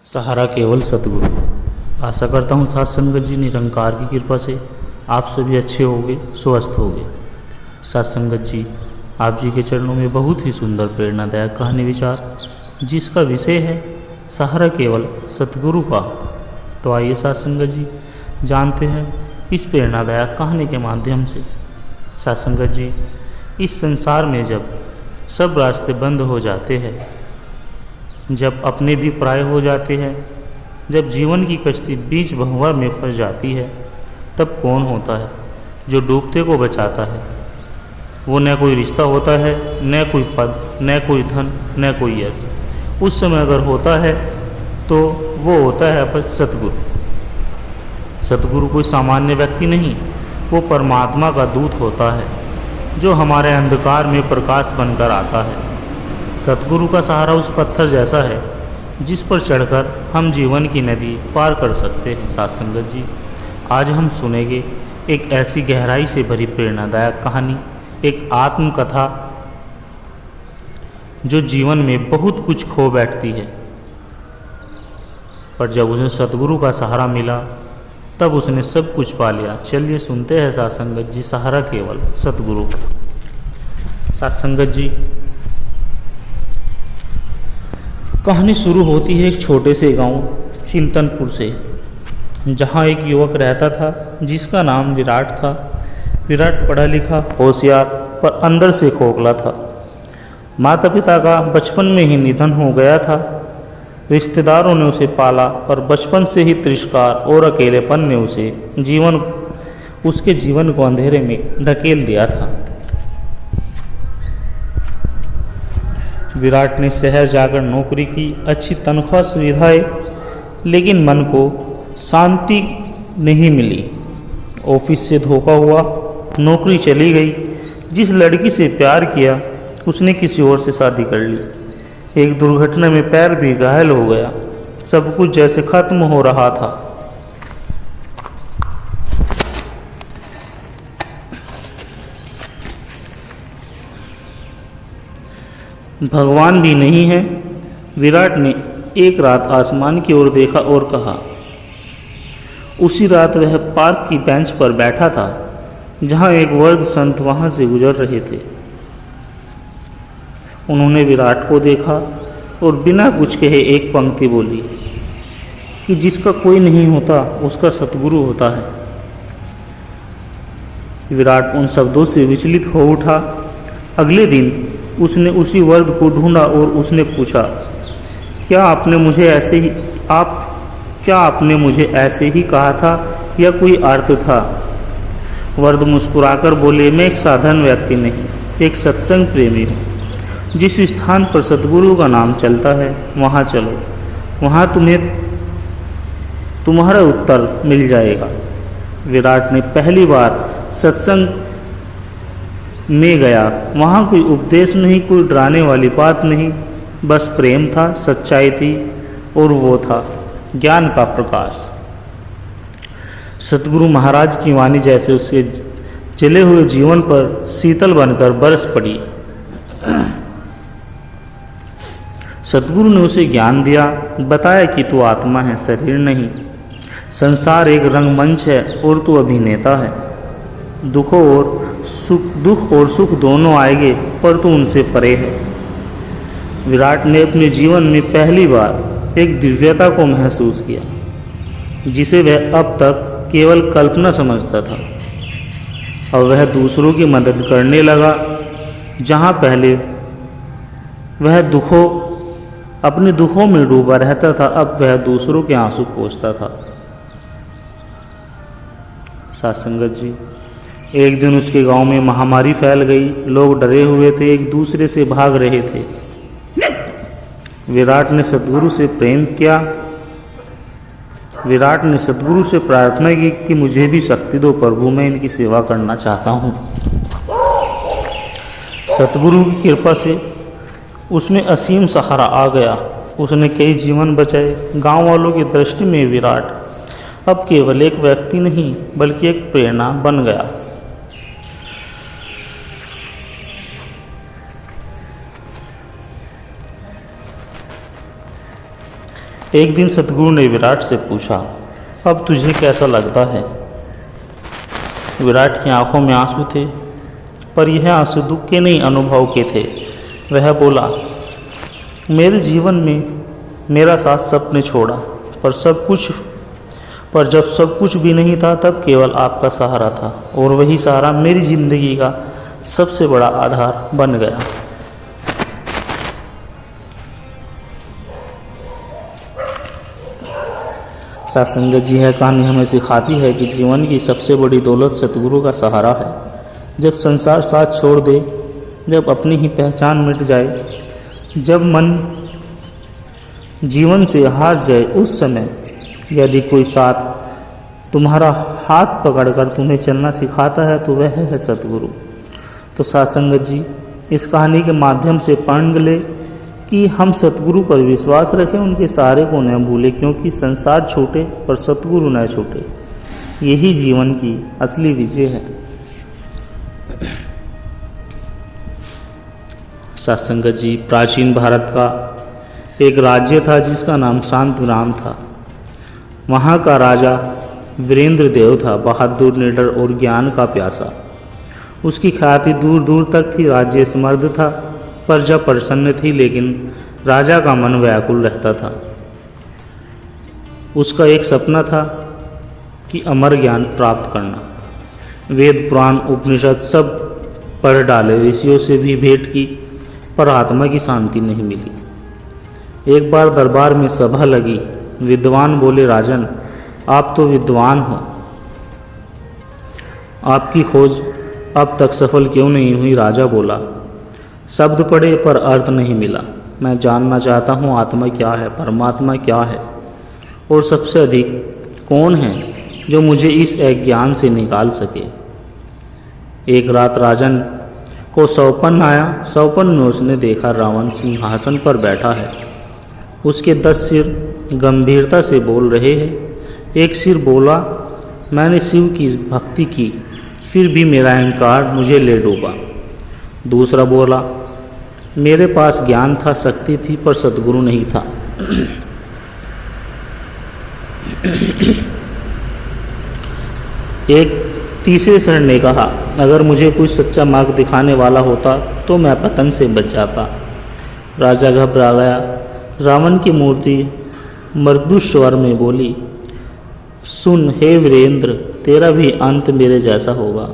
सहारा केवल सतगुरु। आशा करता हूँ साथ संगत जी निरंकार की कृपा से आप सभी अच्छे होंगे, स्वस्थ होंगे। साथ संगत जी, आप जी के चरणों में बहुत ही सुंदर प्रेरणादायक कहानी विचार, जिसका विषय है सहारा केवल सतगुरु का। तो आइए साथ संगत जी जानते हैं इस प्रेरणादायक कहानी के माध्यम से। साथ संगत जी, इस संसार में जब सब रास्ते बंद हो जाते हैं, जब अपने भी पराये हो जाते हैं, जब जीवन की कश्ती बीच भंवर में फंस जाती है, तब कौन होता है जो डूबते को बचाता है। वो न कोई रिश्ता होता है, न कोई पद, न कोई धन, न कोई यश। उस समय अगर होता है तो वो होता है बस सतगुरु। सतगुरु कोई सामान्य व्यक्ति नहीं, वो परमात्मा का दूत होता है जो हमारे अंधकार में प्रकाश बनकर आता है। सतगुरु का सहारा उस पत्थर जैसा है जिस पर चढ़कर हम जीवन की नदी पार कर सकते हैं। साथ संगत जी, आज हम सुनेंगे एक ऐसी गहराई से भरी प्रेरणादायक कहानी, एक आत्मकथा जो जीवन में बहुत कुछ खो बैठती है, पर जब उसे सतगुरु का सहारा मिला तब उसने सब कुछ पा लिया। चलिए सुनते हैं साथ संगत जी, सहारा केवल सतगुरु। साथ संगत जी, कहानी शुरू होती है एक छोटे से गांव चिंतनपुर से, जहां एक युवक रहता था जिसका नाम विराट था। विराट पढ़ा लिखा, होशियार, पर अंदर से खोखला था। माता पिता का बचपन में ही निधन हो गया था। रिश्तेदारों ने उसे पाला, पर बचपन से ही तिरस्कार और अकेलेपन ने उसके जीवन को अंधेरे में ढकेल दिया था। विराट ने शहर जाकर नौकरी की, अच्छी तनख्वाह, सुविधाएं, लेकिन मन को शांति नहीं मिली। ऑफिस से धोखा हुआ, नौकरी चली गई। जिस लड़की से प्यार किया उसने किसी और से शादी कर ली। एक दुर्घटना में पैर भी घायल हो गया। सब कुछ जैसे खत्म हो रहा था। भगवान भी नहीं है। विराट ने एक रात आसमान की ओर देखा और कहा। उसी रात वह पार्क की बेंच पर बैठा था जहां एक वृद्ध संत वहां से गुजर रहे थे। उन्होंने विराट को देखा और बिना कुछ कहे एक पंक्ति बोली कि जिसका कोई नहीं होता उसका सतगुरु होता है। विराट उन शब्दों से विचलित हो उठा। अगले दिन उसने उसी वृद्ध को ढूंढा और उसने पूछा, क्या आपने मुझे ऐसे ही कहा था या कोई अर्थ था? वृद्ध मुस्कुराकर बोले, मैं एक साधारण व्यक्ति नहीं, एक सत्संग प्रेमी हूँ। जिस स्थान पर सतगुरु का नाम चलता है वहाँ चलो, वहाँ तुम्हें तुम्हारा उत्तर मिल जाएगा। विराट ने पहली बार सत्संग में गया। वहाँ कोई उपदेश नहीं, कोई डराने वाली बात नहीं, बस प्रेम था, सच्चाई थी, और वो था ज्ञान का प्रकाश। सतगुरु महाराज की वाणी जैसे उसके जले हुए जीवन पर शीतल बनकर बरस पड़ी। सतगुरु ने उसे ज्ञान दिया, बताया कि तू आत्मा है, शरीर नहीं। संसार एक रंगमंच है और तू अभिनेता है। दुख और सुख दोनों आएंगे, पर तू उनसे परे है। विराट ने अपने जीवन में पहली बार एक दिव्यता को महसूस किया, जिसे वह अब तक केवल कल्पना समझता था। और वह दूसरों की मदद करने लगा। जहाँ पहले वह अपने दुखों में डूबा रहता था, अब वह दूसरों के आंसू पोंछता था। साथ संगत जी, एक दिन उसके गांव में महामारी फैल गई। लोग डरे हुए थे, एक दूसरे से भाग रहे थे। विराट ने सतगुरु से प्रेम किया। विराट ने सतगुरु से प्रार्थना की कि मुझे भी शक्ति दो प्रभु, मैं इनकी सेवा करना चाहता हूँ। सतगुरु की कृपा से उसमें असीम सहारा आ गया। उसने कई जीवन बचाए। गांव वालों की दृष्टि में विराट अब केवल एक व्यक्ति नहीं, बल्कि एक प्रेरणा बन गया। एक दिन सतगुरु ने विराट से पूछा, अब तुझे कैसा लगता है? विराट की आंखों में आंसू थे, पर यह आंसू दुख के नहीं अनुभव के थे। वह बोला, मेरे जीवन में मेरा साथ सबने छोड़ा, पर जब सब कुछ भी नहीं था तब केवल आपका सहारा था, और वही सहारा मेरी जिंदगी का सबसे बड़ा आधार बन गया। सत्संगत जी, यह कहानी हमें सिखाती है कि जीवन की सबसे बड़ी दौलत सतगुरु का सहारा है। जब संसार साथ छोड़ दे, जब अपनी ही पहचान मिट जाए, जब मन जीवन से हार जाए, उस समय यदि कोई साथ तुम्हारा हाथ पकड़कर तुम्हें चलना सिखाता है तो वह है सतगुरु। तो सत्संगत जी, इस कहानी के माध्यम से पढ़ ले कि हम सतगुरु पर विश्वास रखें, उनके सहारे को न भूलें, क्योंकि संसार छूटे पर सतगुरु न छूटे। यही जीवन की असली विजय है। सत्संगत जी, प्राचीन भारत का एक राज्य था जिसका नाम शांतिग्राम था। वहाँ का राजा वीरेंद्र देव था, बहादुर, निडर और ज्ञान का प्यासा। उसकी ख्याति दूर दूर तक थी। राज्य समृद्ध था, प्रजा प्रसन्न थी, लेकिन राजा का मन व्याकुल रहता था। उसका एक सपना था कि अमर ज्ञान प्राप्त करना। वेद, पुराण, उपनिषद सब पढ़ डाले, ऋषियों से भी भेंट की, पर आत्मा की शांति नहीं मिली। एक बार दरबार में सभा लगी। विद्वान बोले, राजन, आप तो विद्वान हो, आपकी खोज अब तक सफल क्यों नहीं हुई? राजा बोला, शब्द पढ़े पर अर्थ नहीं मिला। मैं जानना चाहता हूँ आत्मा क्या है, परमात्मा क्या है, और सबसे अधिक कौन है जो मुझे इस अज्ञान से निकाल सके। एक रात राजन को सौपन आया। सौपन में उसने देखा रावण सिंहासन पर बैठा है। उसके 10 सिर गंभीरता से बोल रहे हैं। एक सिर बोला, मैंने शिव की भक्ति की, फिर भी मेरा अहंकार मुझे ले डूबा। दूसरा बोला, मेरे पास ज्ञान था, शक्ति थी, पर सतगुरु नहीं था। एक तीसरे शरण ने कहा, अगर मुझे कोई सच्चा मार्ग दिखाने वाला होता तो मैं पतन से बच जाता। राजा घबरा गया। रावण की मूर्ति मृदु स्वर में बोली, सुन हे वीरेंद्र, तेरा भी अंत मेरे जैसा होगा।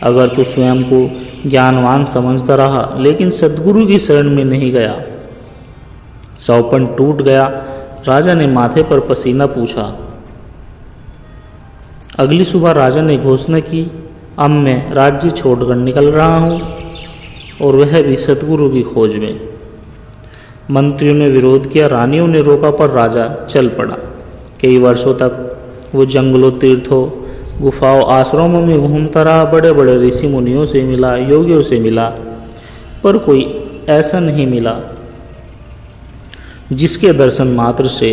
अगर तू स्वयं को ज्ञानवान समझता रहा लेकिन सद्गुरु की शरण में नहीं गया। सौपन टूट गया। राजा ने माथे पर पसीना पूछा। अगली सुबह राजा ने घोषणा की, अब मैं राज्य छोड़कर निकल रहा हूँ, और वह भी सतगुरु की खोज में। मंत्रियों ने विरोध किया, रानियों ने रोका, पर राजा चल पड़ा। कई वर्षों तक वो जंगलों, तीर्थों, गुफाओं, आश्रमों में घूमता रहा। बड़े बड़े ऋषि मुनियों से मिला, योगियों से मिला, पर कोई ऐसा नहीं मिला जिसके दर्शन मात्र से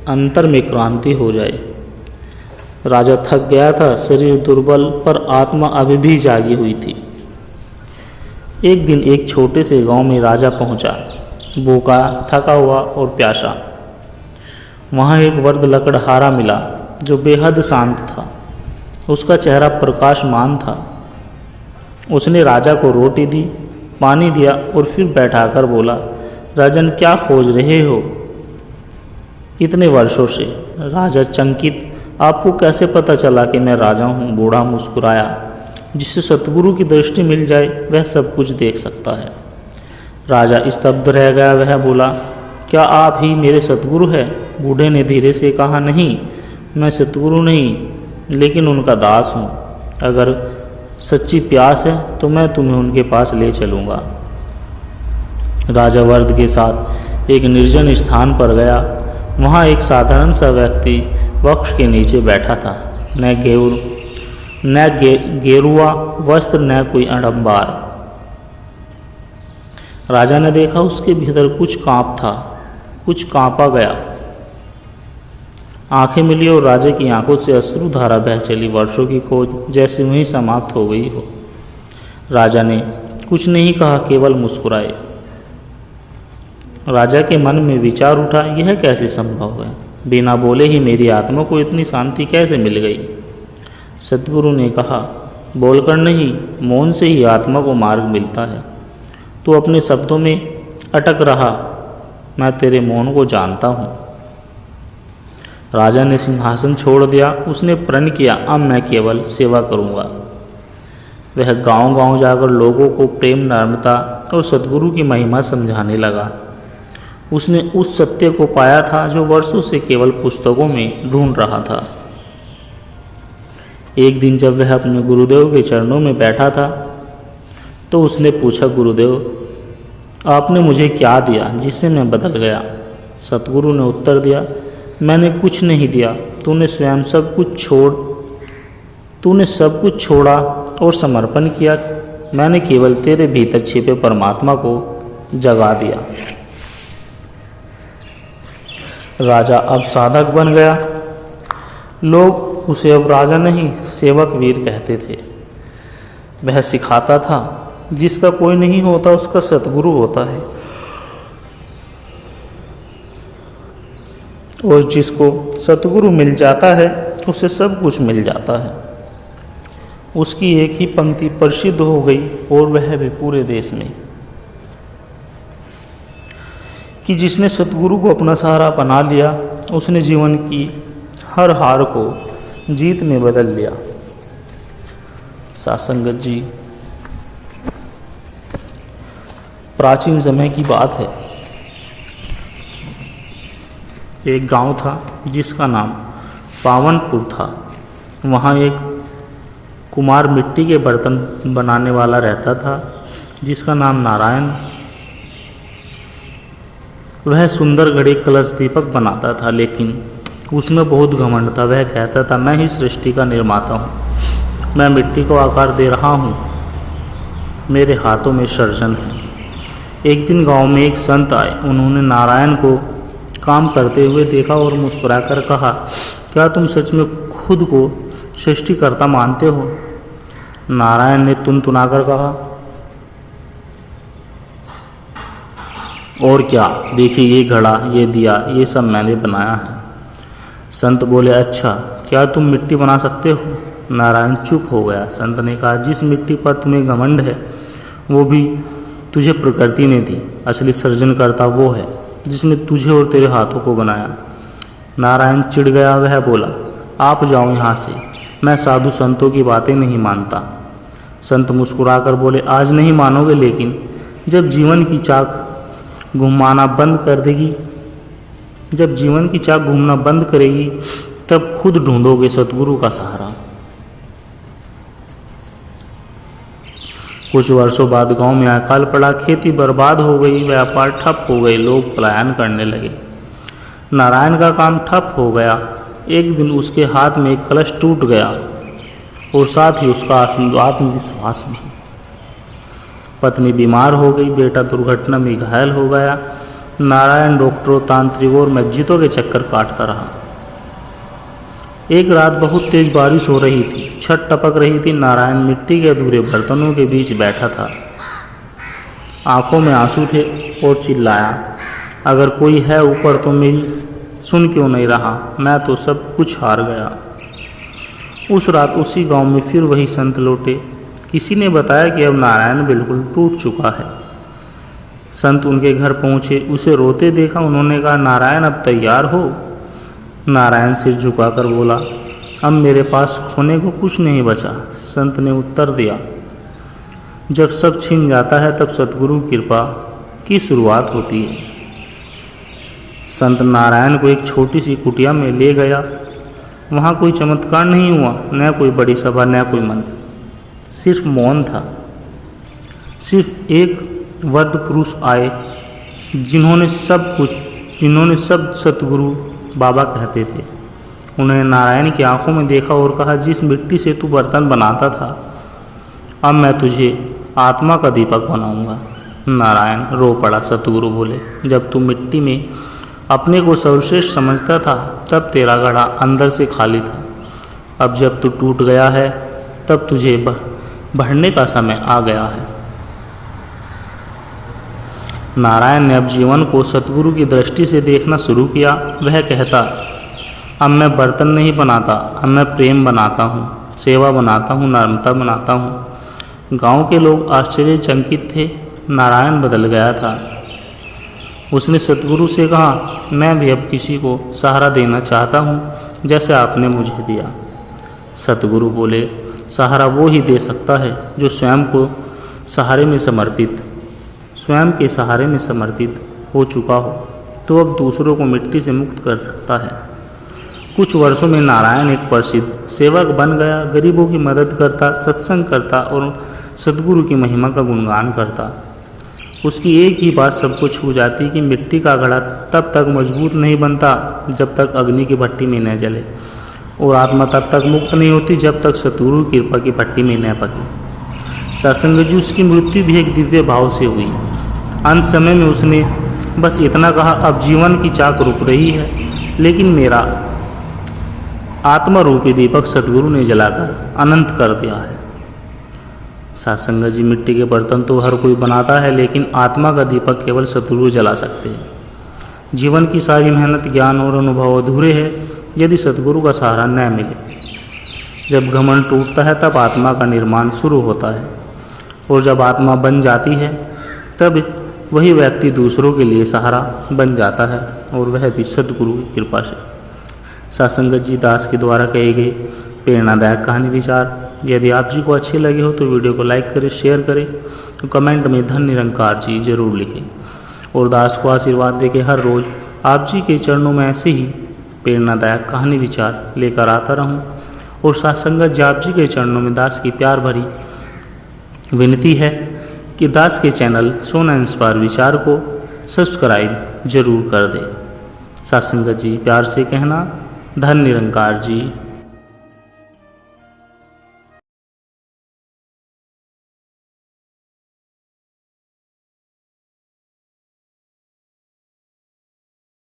अंतर में क्रांति हो जाए। राजा थक गया था, शरीर दुर्बल, पर आत्मा अभी भी जागी हुई थी। एक दिन एक छोटे से गांव में राजा पहुंचा, भूखा, थका हुआ और प्यासा। वहाँ एक वृद्ध लकड़हारा मिला जो बेहद शांत था। उसका चेहरा प्रकाशमान था। उसने राजा को रोटी दी, पानी दिया और फिर बैठाकर बोला, राजन, क्या खोज रहे हो इतने वर्षों से? राजा चंकित, आपको कैसे पता चला कि मैं राजा हूँ? बूढ़ा मुस्कुराया। जिससे सतगुरु की दृष्टि मिल जाए वह सब कुछ देख सकता है। राजा स्तब्ध रह गया। वह बोला, क्या आप ही मेरे सतगुरु हैं? बूढ़े ने धीरे से कहा, नहीं, मैं सतगुरु नहीं, लेकिन उनका दास हूँ। अगर सच्ची प्यास है तो मैं तुम्हें उनके पास ले चलूँगा। राजा वृद्ध के साथ एक निर्जन स्थान पर गया। वहाँ एक साधारण सा व्यक्ति वृक्ष के नीचे बैठा था। न गेरुआ वस्त्र, न कोई अडंबार। राजा ने देखा उसके भीतर कुछ कांप था, कुछ कांपा गया। आंखें मिली और राजा की आंखों से अश्रुधारा बह चली। वर्षों की खोज जैसे वहीं समाप्त हो गई हो। राजा ने कुछ नहीं कहा, केवल मुस्कुराए। राजा के मन में विचार उठा, यह कैसे संभव है? बिना बोले ही मेरी आत्मा को इतनी शांति कैसे मिल गई? सतगुरु ने कहा, बोलकर नहीं, मौन से ही आत्मा को मार्ग मिलता है। तू अपने शब्दों में अटक रहा, मैं तेरे मौन को जानता हूँ। राजा ने सिंहासन छोड़ दिया। उसने प्रण किया, अब मैं केवल सेवा करूँगा। वह गांव-गांव जाकर लोगों को प्रेम, नम्रता और सतगुरु की महिमा समझाने लगा। उसने उस सत्य को पाया था जो वर्षों से केवल पुस्तकों में ढूंढ रहा था। एक दिन जब वह अपने गुरुदेव के चरणों में बैठा था तो उसने पूछा, गुरुदेव, आपने मुझे क्या दिया जिससे मैं बदल गया? सतगुरु ने उत्तर दिया, मैंने कुछ नहीं दिया, तूने सब कुछ छोड़ा और समर्पण किया। मैंने केवल तेरे भीतर छिपे परमात्मा को जगा दिया। राजा अब साधक बन गया। लोग उसे अब राजा नहीं, सेवक वीर कहते थे। वह सिखाता था, जिसका कोई नहीं होता उसका सतगुरु होता है, और जिसको सतगुरु मिल जाता है उसे सब कुछ मिल जाता है। उसकी एक ही पंक्ति प्रसिद्ध हो गई, और वह भी पूरे देश में, कि जिसने सतगुरु को अपना सहारा बना लिया उसने जीवन की हर हार को जीत में बदल लिया। साथ संगत जी, प्राचीन समय की बात है। एक गांव था जिसका नाम पावनपुर था। वहाँ एक कुम्हार मिट्टी के बर्तन बनाने वाला रहता था जिसका नाम नारायण। वह सुंदर घड़े कलश दीपक बनाता था, लेकिन उसमें बहुत घमंड था। वह कहता था, मैं ही सृष्टि का निर्माता हूँ, मैं मिट्टी को आकार दे रहा हूँ, मेरे हाथों में सर्जन है। एक दिन गांव में एक संत आए। उन्होंने नारायण को काम करते हुए देखा और मुस्कुराकर कहा, क्या तुम सच में खुद को सृष्टिकर्ता मानते हो? नारायण ने तुनतुनाकर कहा, और क्या, देखिए ये घड़ा, ये दिया, ये सब मैंने बनाया है। संत बोले, अच्छा, क्या तुम मिट्टी बना सकते हो? नारायण चुप हो गया। संत ने कहा, जिस मिट्टी पर तुम्हें घमंड है वो भी तुझे प्रकृति ने दी। असली सृजनकर्ता वो है जिसने तुझे और तेरे हाथों को बनाया। नारायण चिढ़ गया। वह बोला, आप जाओ यहाँ से, मैं साधु संतों की बातें नहीं मानता। संत मुस्कुराकर बोले, आज नहीं मानोगे, लेकिन जब जीवन की चाक घुमाना बंद कर देगी, जब जीवन की चाक घूमना बंद करेगी, तब खुद ढूंढोगे सतगुरु का सहारा। कुछ वर्षों बाद गांव में अकाल पड़ा, खेती बर्बाद हो गई, व्यापार ठप हो गए, लोग पलायन करने लगे। नारायण का काम ठप हो गया। एक दिन उसके हाथ में एक कलश टूट गया और साथ ही उसका आत्मविश्वास भी। पत्नी बीमार हो गई, बेटा दुर्घटना में घायल हो गया। नारायण डॉक्टरों, तांत्रिकों और मस्जिदों के चक्कर काटता रहा। एक रात बहुत तेज बारिश हो रही थी, छत टपक रही थी। नारायण मिट्टी के अधूरे बर्तनों के बीच बैठा था। आंखों में आंसू थे और चिल्लाया, अगर कोई है ऊपर तो मेरी सुन क्यों नहीं रहा? मैं तो सब कुछ हार गया। उस रात उसी गांव में फिर वही संत लौटे। किसी ने बताया कि अब नारायण बिल्कुल टूट चुका है। संत उनके घर पहुंचे, उसे रोते देखा। उन्होंने कहा, नारायण अब तैयार हो? नारायण सिर झुकाकर बोला, अब मेरे पास खोने को कुछ नहीं बचा। संत ने उत्तर दिया, जब सब छिन जाता है तब सतगुरु कृपा की शुरुआत होती है। संत नारायण को एक छोटी सी कुटिया में ले गया। वहाँ कोई चमत्कार नहीं हुआ, न कोई बड़ी सभा, न कोई मंत्र, सिर्फ मौन था। सिर्फ एक वृद्ध पुरुष आए जिन्होंने सब सतगुरु बाबा कहते थे। उन्होंने नारायण की आंखों में देखा और कहा, जिस मिट्टी से तू बर्तन बनाता था, अब मैं तुझे आत्मा का दीपक बनाऊंगा। नारायण रो पड़ा। सतगुरु बोले, जब तू मिट्टी में अपने को सर्वश्रेष्ठ समझता था तब तेरा घड़ा अंदर से खाली था। अब जब तू टूट गया है तब तुझे बढ़ने का समय आ गया है। नारायण ने अब जीवन को सतगुरु की दृष्टि से देखना शुरू किया। वह कहता, अब मैं बर्तन नहीं बनाता, अब मैं प्रेम बनाता हूँ, सेवा बनाता हूँ, नम्रता बनाता हूँ। गांव के लोग आश्चर्यचकित थे। नारायण बदल गया था। उसने सतगुरु से कहा, मैं भी अब किसी को सहारा देना चाहता हूँ जैसे आपने मुझे दिया। सतगुरु बोले, सहारा वो ही दे सकता है जो स्वयं के सहारे में समर्पित हो चुका हो, तो अब दूसरों को मिट्टी से मुक्त कर सकता है। कुछ वर्षों में नारायण एक प्रसिद्ध सेवक बन गया। गरीबों की मदद करता, सत्संग करता और सतगुरु की महिमा का गुणगान करता। उसकी एक ही बात सबको छू जाती कि मिट्टी का घड़ा तब तक मजबूत नहीं बनता जब तक अग्नि की भट्टी में न जले, और आत्मा तब तक मुक्त नहीं होती जब तक सतगुरु की कृपा की भट्टी में न पकी। सत्संग जी, उसकी मृत्यु भी एक दिव्य भाव से हुई। अंत समय में उसने बस इतना कहा, अब जीवन की चाक रुक रही है, लेकिन मेरा आत्मा रूपी दीपक सतगुरु ने जलाकर अनंत कर दिया है। सत्संग जी, मिट्टी के बर्तन तो हर कोई बनाता है, लेकिन आत्मा का दीपक केवल सतगुरु जला सकते हैं। जीवन की सारी मेहनत, ज्ञान और अनुभव अधूरे हैं यदि सतगुरु का सहारा न मिले। जब घमंड टूटता है तब आत्मा का निर्माण शुरू होता है, और जब आत्मा बन जाती है तब वही व्यक्ति दूसरों के लिए सहारा बन जाता है, और वह भी सतगुरु की कृपा से। सत्संग जी दास के द्वारा कहे गए प्रेरणादायक कहानी विचार यदि आप जी को अच्छे लगे हो तो वीडियो को लाइक करें, शेयर करें, तो कमेंट में धन निरंकार जी जरूर लिखें, और दास को आशीर्वाद दे के हर रोज़ आप जी के चरणों में ऐसे ही प्रेरणादायक कहानी विचार लेकर आता रहूं। और सत्संग जी, आप जी के चरणों में दास की प्यार भरी विनती है कि दास के चैनल सोना इंस्पायर विचार को सब्सक्राइब जरूर कर दें। सत्संग जी, प्यार से कहना, धन निरंकार जी।